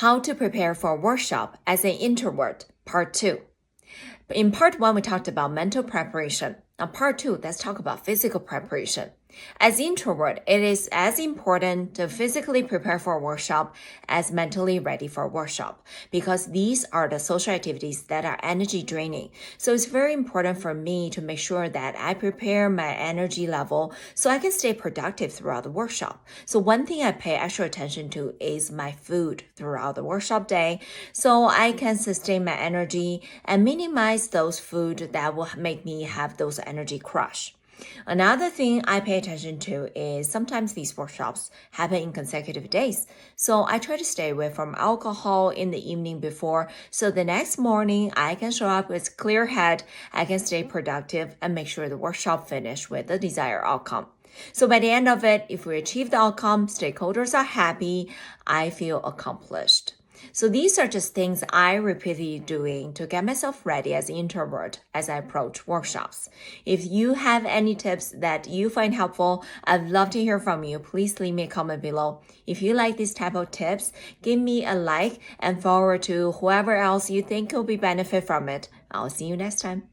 How to prepare for a workshop as an introvert, part 2. In part 1, we talked about mental preparation. Now, part 2, let's talk about physical preparation. As introvert, it is as important to physically prepare for a workshop as mentally ready for a workshop because these are the social activities that are energy draining. So it's very important for me to make sure that I prepare my energy level so I can stay productive throughout the workshop. So one thing I pay extra attention to is my food throughout the workshop day so I can sustain my energy and minimize those food that will make me have those energy crush. Another thing I pay attention to is sometimes these workshops happen in consecutive days. So I try to stay away from alcohol in the evening before so the next morning I can show up with clear head, I can stay productive and make sure the workshop finish with the desired outcome. So by the end of it, if we achieve the outcome, stakeholders are happy, I feel accomplished. So these are just things I repeatedly doing to get myself ready as an introvert as I approach workshops. If you have any tips that you find helpful, I'd love to hear from you. Please leave me a comment below. If you like this type of tips, give me a like and forward to whoever else you think will be benefit from it. I'll see you next time.